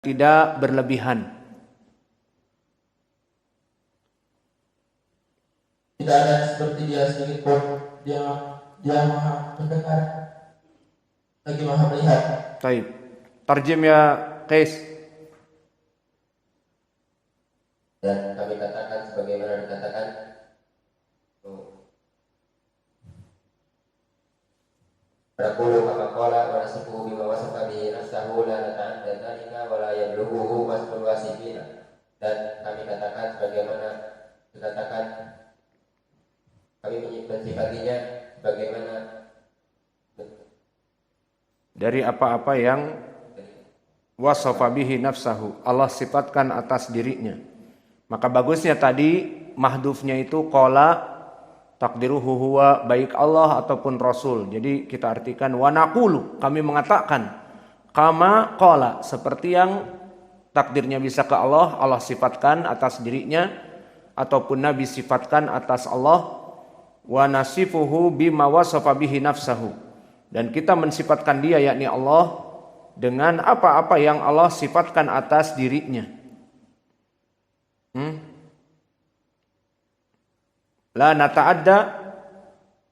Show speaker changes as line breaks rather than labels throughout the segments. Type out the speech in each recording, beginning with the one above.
tidak berlebihan.
Tidak ada seperti dia sedikit pun. Dia maha mendengar lagi maha melihat.
Baik. Tarjim ya Qais.
Dan kami katakan sebagaimana dikatakan Rakulu kama qala wa nasifuhu bima wasafa bihi nafsahu la nata'adda dzalika wa la yablughuhu wasful wasifina. Dan kami katakan sebagaimana dikatakan, kami mensifatinya sebagaimana
Dari apa-apa yang wasafa bihi nafsahu, Allah sifatkan atas dirinya. Maka bagusnya tadi mahdhufnya itu qala takdiruhu huwa, baik Allah ataupun Rasul. Jadi kita artikan wa naqulu, kami mengatakan, kama qala, seperti yang takdirnya bisa ke Allah, Allah sifatkan atas dirinya, ataupun Nabi sifatkan atas Allah. Wa nasifuhu bima wasafa bihi nafsahu, dan kita mensifatkan dia yakni Allah dengan apa-apa yang Allah sifatkan atas dirinya. La nata'adda,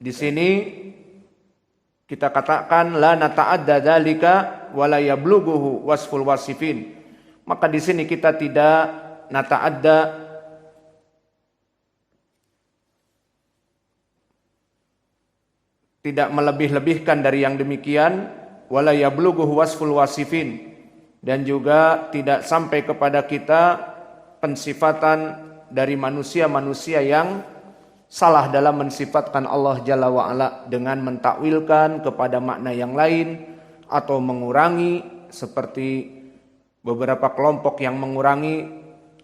di sini kita katakan la nata'adda dzalika wa la yablughuhu wasful wasifin. Maka di sini kita tidak nata'adda, tidak melebih-lebihkan dari yang demikian, wa la yablughuhu wasful wasifin, dan juga tidak sampai kepada kita pensifatan dari manusia-manusia yang salah dalam mensifatkan Allah Jalla wa'ala dengan mentakwilkan kepada makna yang lain atau mengurangi, seperti beberapa kelompok yang mengurangi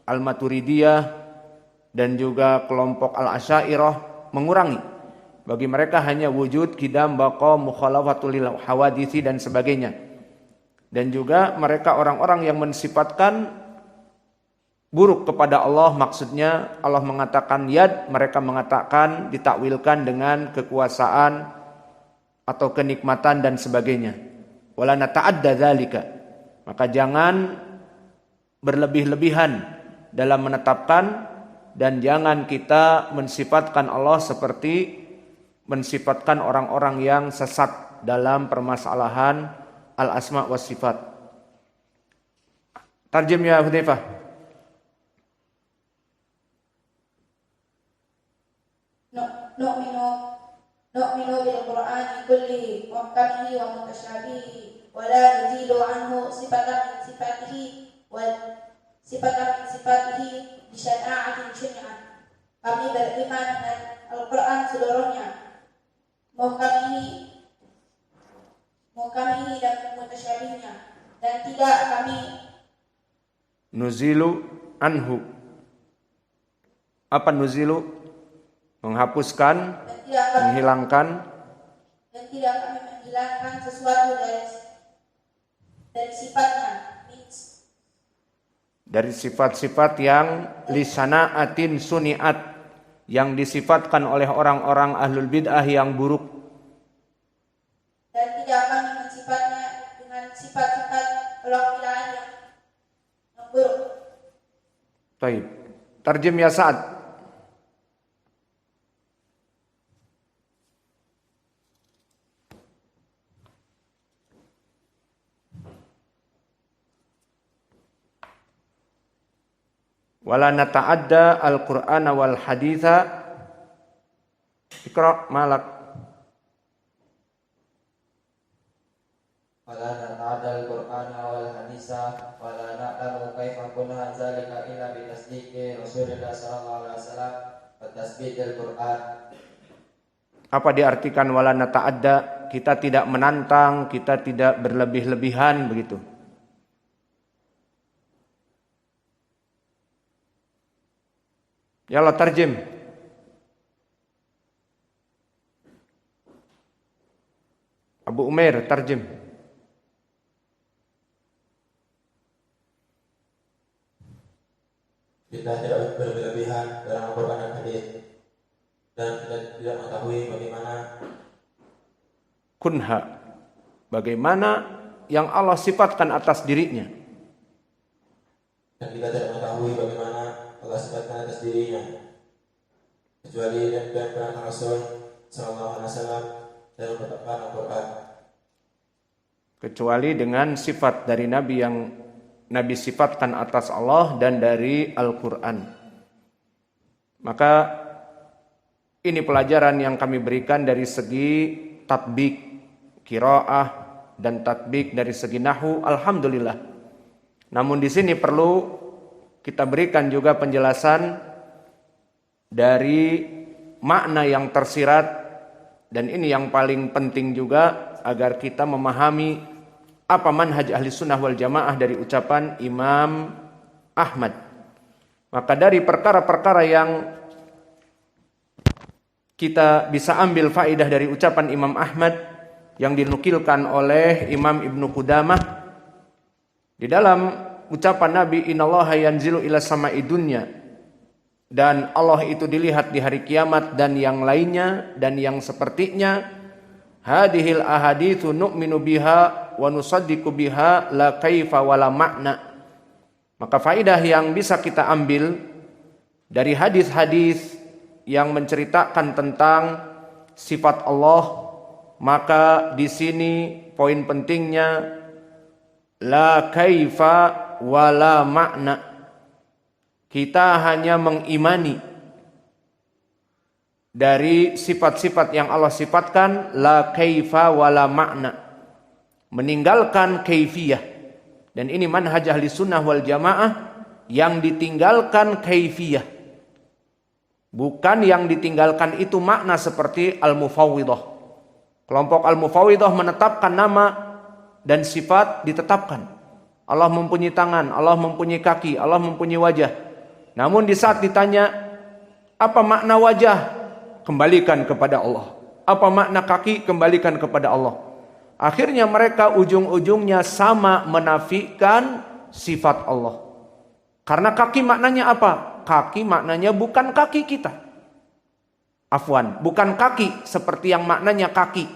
Al-Maturidiyah dan juga kelompok Al-Asy'ariyah mengurangi. Bagi mereka hanya wujud, qidam, baqa, mukhalafatul lil hawaditsi dan sebagainya. Dan juga mereka orang-orang yang mensifatkan buruk kepada Allah, maksudnya Allah mengatakan yad, mereka mengatakan ditakwilkan dengan kekuasaan atau kenikmatan dan sebagainya. Wala nata'adda dzalika, maka jangan berlebih-lebihan dalam menetapkan, dan jangan kita mensifatkan Allah seperti mensifatkan orang-orang yang sesat dalam permasalahan al-asma was sifat. Tarjim ya Hudzaifah.
Nu'minu bil Qur'ani kulli muhkamihi wa mutasyabihi wa la nazilu anhu sifatan min sifatihi wa sifatan min sifatihi bi syara'atin syari'ah. Kami beriman dengan Al-Qur'an seluruhnya, muhkamihi dan mutasyabihnya, dan tidak kami
nuzilu anhu. Apa nuzilu? Menghapuskan, menghilangkan,
dan tidak kami menghilangkan sesuatu dari sifatnya,
dari sifat-sifat yang lisanaatin suniat, yang disifatkan oleh orang-orang ahlul bid'ah yang buruk,
dan tidak kami mensifatnya dengan sifat-sifat orang bid'ah yang buruk.
Baik. Tarjim ya Sa'ad. Wala nata'adda al-Qur'ana wal haditha. Iqra malak.
wala nata'adda al-Qur'ana wal haditha wa la na'lamu kaifa kunha dzalika illa bi tasdiqi Rasulillah sallallahu alaihi wasallam wa tasbihil Qur'an.
Apa diartikan wala nata'adda? Kita tidak menantang, kita tidak berlebih-lebihan, begitu. Ya Allah, tarjim. Abu Umair, tarjim.
Kita tidak berlebihan dalam Al-Quran dan hadis, dan kita tidak mengetahui
bagaimana yang Allah sifatkan atas dirinya.
dan kita tidak mengetahui bagaimana Allah sifatkan atas dirinya kecuali dengan Rasul Sallallahu Alaihi Wasallam dan menetapkan Al-Quran.
Kecuali dengan sifat dari Nabi yang Nabi sifatkan atas Allah dan dari Al-Quran. Maka ini pelajaran yang kami berikan dari segi tatbik, qiraah, dan tatbik dari segi nahwu, alhamdulillah. Namun di sini perlu kita berikan juga penjelasan dari makna yang tersirat, dan ini yang paling penting juga agar kita memahami apa manhaj ahli sunnah wal jamaah dari ucapan Imam Ahmad. Maka dari perkara-perkara yang kita bisa ambil faedah dari ucapan Imam Ahmad yang dinukilkan oleh Imam Ibnu Qudamah di dalam ucapan Nabi, innallaha yanzilu ila sama'i dunya, dan Allah itu dilihat di hari kiamat, dan yang lainnya dan yang sepertinya, hadhil ahaditsu nu'minu biha wa nusaddiqu biha la kaifa wala makna. Maka faedah yang bisa kita ambil dari hadis-hadis yang menceritakan tentang sifat Allah, maka di sini poin pentingnya la kaifa wala makna. Kita hanya mengimani dari sifat-sifat yang Allah sifatkan, la kaifa wala makna, meninggalkan kaifiyah. Dan ini manhaj ahli sunnah wal jamaah, yang ditinggalkan kaifiyah, bukan yang ditinggalkan itu makna seperti al-mufawwidah. Kelompok al-mufawwidah menetapkan nama dan sifat ditetapkan. Allah mempunyai tangan, Allah mempunyai kaki, Allah mempunyai wajah. Namun di saat ditanya apa makna wajah, kembalikan kepada Allah. Apa makna kaki, kembalikan kepada Allah. Akhirnya mereka ujung-ujungnya sama menafikan sifat Allah. Karena kaki maknanya apa? Kaki maknanya bukan kaki kita. Afwan, bukan kaki seperti yang maknanya kaki.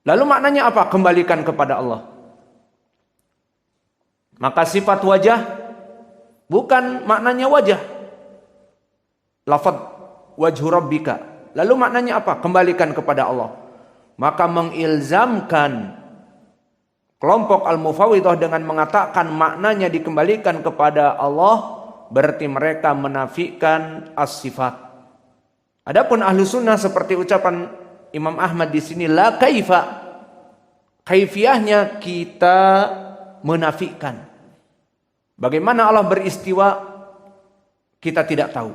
Lalu maknanya apa? Kembalikan kepada Allah. Maka sifat wajah bukan maknanya wajah. Lafaz wajhu rabbika. Lalu maknanya apa? Kembalikan kepada Allah. Maka mengilzamkan kelompok al-mufawwidah dengan mengatakan maknanya dikembalikan kepada Allah, berarti mereka menafikan as-sifat. Adapun ahlu sunnah seperti ucapan Imam Ahmad di sini, la kaifa, kaifiyahnya kita menafikan. Bagaimana Allah beristiwa, kita tidak tahu.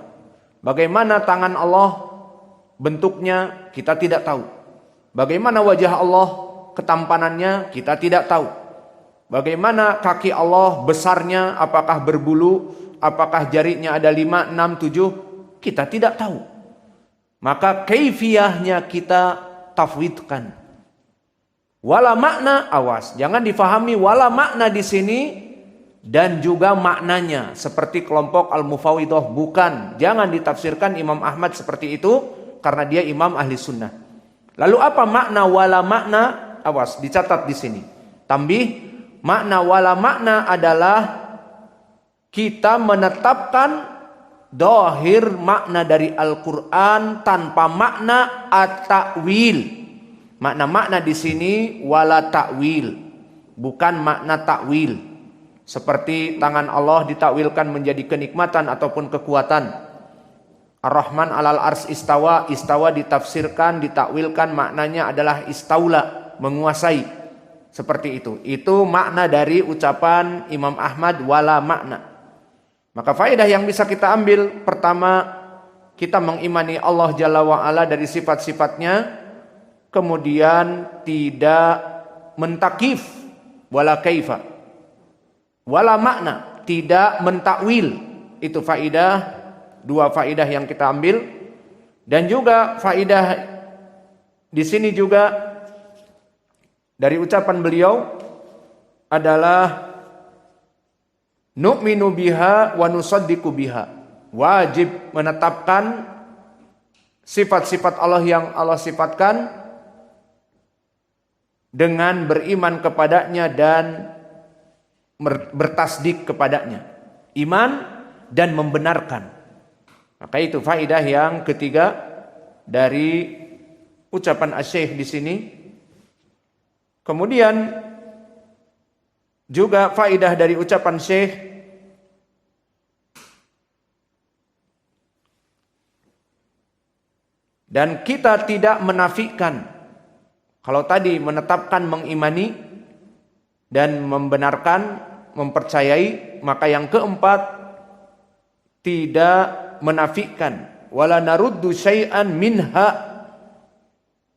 Bagaimana tangan Allah bentuknya, kita tidak tahu. Bagaimana wajah Allah ketampanannya, kita tidak tahu. Bagaimana kaki Allah besarnya, apakah berbulu, apakah jarinya ada 5, 6, 7, kita tidak tahu. Maka kaifiyahnya kita tafwidkan. Wala makna, awas, jangan difahami wala makna di sini dan juga maknanya seperti kelompok al-mufawwidah, bukan. Jangan ditafsirkan Imam Ahmad seperti itu karena dia imam ahli sunnah. Lalu apa makna wala makna? Awas, dicatat di sini. Tambih, makna wala makna adalah kita menetapkan dohir makna dari Al-Quran tanpa makna at-ta'wil. Makna-makna di sini wala ta'wil, bukan makna ta'wil. Seperti tangan Allah ditakwilkan menjadi kenikmatan ataupun kekuatan. Ar-Rahman alal ars istawa, istawa ditafsirkan, ditakwilkan maknanya adalah istaula, menguasai. Seperti itu. Itu makna dari ucapan Imam Ahmad wala makna. Maka faedah yang bisa kita ambil, pertama, kita mengimani Allah Jalla wa'ala dari sifat-sifatnya, kemudian tidak mentakif wala kaifa, wala makna, tidak mentakwil. Itu faedah, dua faedah yang kita ambil. Dan juga faedah di sini juga dari ucapan beliau adalah nu'minu biha wa nusaddiqu biha. Wajib menetapkan sifat-sifat Allah yang Allah sifatkan dengan beriman kepadanya dan bertasdik kepadanya, iman dan membenarkan. Maka itu faidah yang ketiga dari ucapan Asy-Syaikh di sini. Kemudian juga faidah dari ucapan Syekh dan kita tidak menafikan. Kalau tadi menetapkan, mengimani dan membenarkan, mempercayai, maka yang keempat tidak menafikan. Wala naruddu syai'an minha,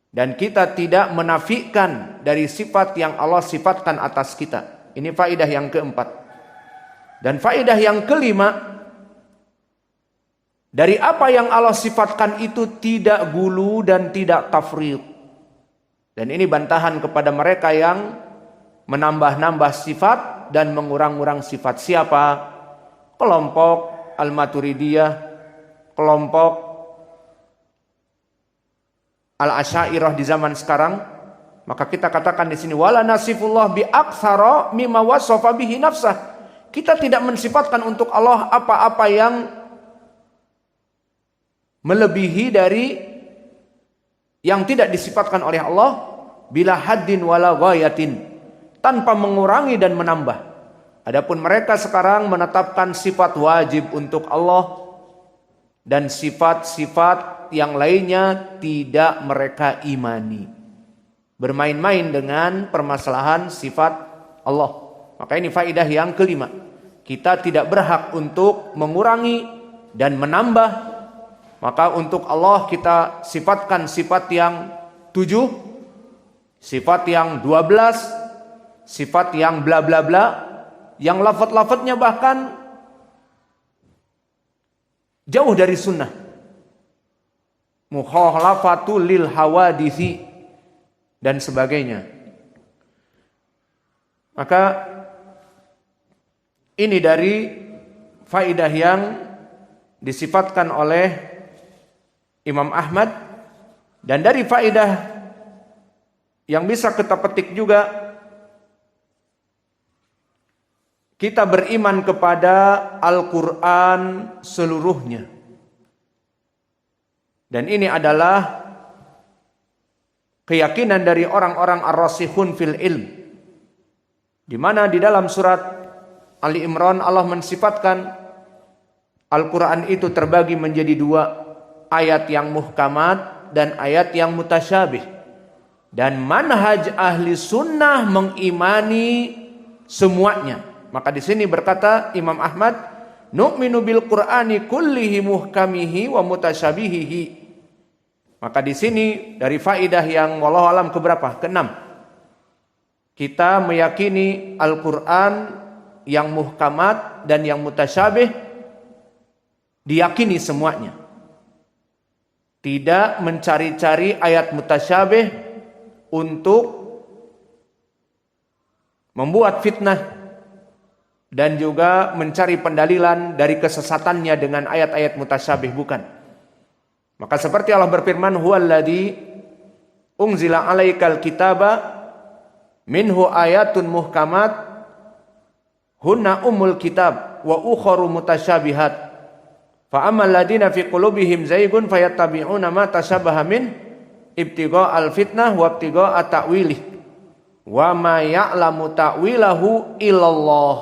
dan kita tidak menafikan dari sifat yang Allah sifatkan atas kita. Ini faidah yang keempat. Dan faidah yang kelima, dari apa yang Allah sifatkan itu tidak gulu dan tidak tafriq. Dan ini bantahan kepada mereka yang menambah-nambah sifat dan mengurang-urang sifat. Siapa? Kelompok Al-Maturidiyah, kelompok Al-Asy'ariyah di zaman sekarang. Maka kita katakan di sini wala nasifullah bi aktsara mimma wasafa bihi nafsah. Kita tidak mensifatkan untuk Allah apa-apa yang melebihi dari yang tidak disifatkan oleh Allah, bila haddin wala ghayatin, tanpa mengurangi dan menambah. Adapun mereka sekarang menetapkan sifat wajib untuk Allah dan sifat-sifat yang lainnya tidak mereka imani. Bermain-main dengan permasalahan sifat Allah. Maka ini faidah yang kelima. Kita tidak berhak untuk mengurangi dan menambah. Maka untuk Allah kita sifatkan sifat yang 7, sifat yang 12, sifat yang bla bla bla, yang lafaz-lafaznya bahkan jauh dari sunnah. Mukhalafatu lil hawadisi dan sebagainya. Maka ini dari faidah yang disifatkan oleh Imam Ahmad, dan dari faidah yang bisa kita petik juga, kita beriman kepada Al-Quran seluruhnya. Dan ini adalah keyakinan dari orang-orang ar-rasikhun fil ilm, di mana di dalam surat Ali Imran Allah mensifatkan Al-Quran itu terbagi menjadi 2, ayat yang muhkamat dan ayat yang mutasyabih. Dan manhaj ahli sunnah mengimani semuanya. Maka di sini berkata Imam Ahmad, nu'minu bil Qur'ani kullihi muhkamihi wa mutasyabihihi. Maka di sini dari faidah yang wallahu alam keberapa? Keenam. Kita meyakini Al-Quran yang muhkamat dan yang mutasyabih diyakini semuanya. Tidak mencari-cari ayat mutasyabih untuk membuat fitnah dan juga mencari pendalilan dari kesesatannya dengan ayat-ayat mutasyabih, bukan. Maka seperti Allah berfirman, huwallazi unzila 'alaikal kitaba minhu ayatun muhkamat hunna ummul kitab wa ukharu mutasyabihat. Fa ammal ladina fi qulubihim zaygun fayattabi'una ma tashabaha min ibtigha'al fitnah wa ibtigha'a ta'wilih wa ma ya'lamu ta'wilahu illallah.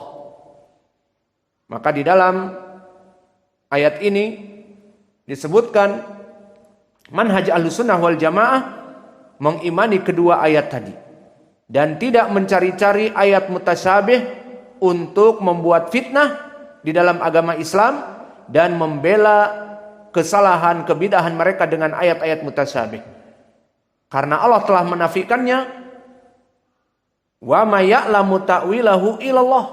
Maka di dalam ayat ini disebutkan manhaj Ahlussunnah wal Jamaah mengimani kedua ayat tadi dan tidak mencari-cari ayat mutasyabih untuk membuat fitnah di dalam agama Islam dan membela kesalahan, kebidahan mereka dengan ayat-ayat mutasyabih. Karena Allah telah menafikannya. Wa may ya'lamu ta'wilahu illallah.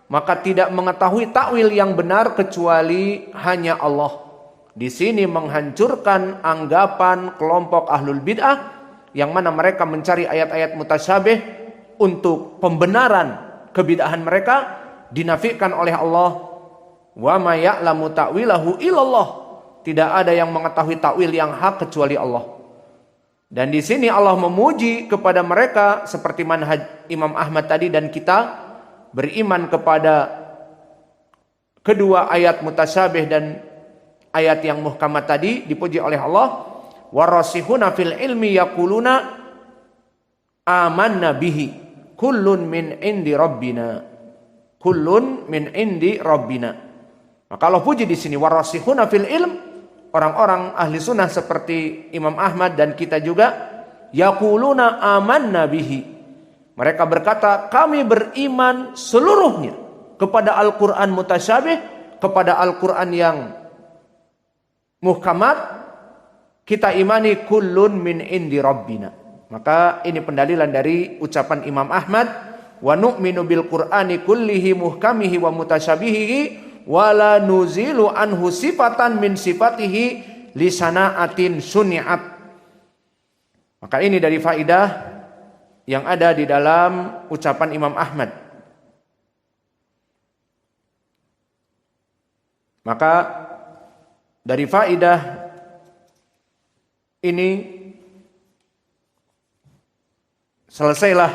Maka tidak mengetahui takwil yang benar kecuali hanya Allah. Di sini menghancurkan anggapan kelompok ahlul bid'ah yang mana mereka mencari ayat-ayat mutasyabih untuk pembenaran kebidahan mereka, dinafikan oleh Allah. Wa may ya'lamu ta'wilahu illallah. Tidak ada yang mengetahui takwil yang hak kecuali Allah. Dan di sini Allah memuji kepada mereka seperti manhaj Imam Ahmad tadi dan kita, beriman kepada kedua ayat mutasyabih dan ayat yang muhkamat tadi dipuji oleh Allah. Warasihuna fil ilmi yaquluna amanna bihi kullun min indi rabbina. Kullun min indi rabbina. Maka Allah puji di sini warasihuna fil ilm, orang-orang ahli sunnah seperti Imam Ahmad dan kita juga, yaquluna amanna bihi. Mereka berkata, kami beriman seluruhnya kepada Al-Quran mutasyabih, kepada Al-Quran yang muhkamat, kita imani kullun min indi rabbina. Maka ini pendalilan dari ucapan Imam Ahmad, wa nu'minu bil Qur'ani kullihi muhkamihi wa mutasyabihihi wa la nuzilu anhu sifatan min sifatihi lisana'atin suni'at. Maka ini dari faidah yang ada di dalam ucapan Imam Ahmad. Maka dari faidah ini selesailah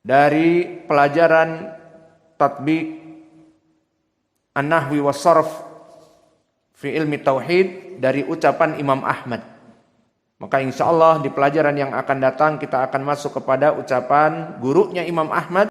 dari pelajaran tatbik an-nahwi was-sarf fi ilmi tauhid dari ucapan Imam Ahmad. Maka insya Allah di pelajaran yang akan datang kita akan masuk kepada ucapan gurunya Imam Ahmad,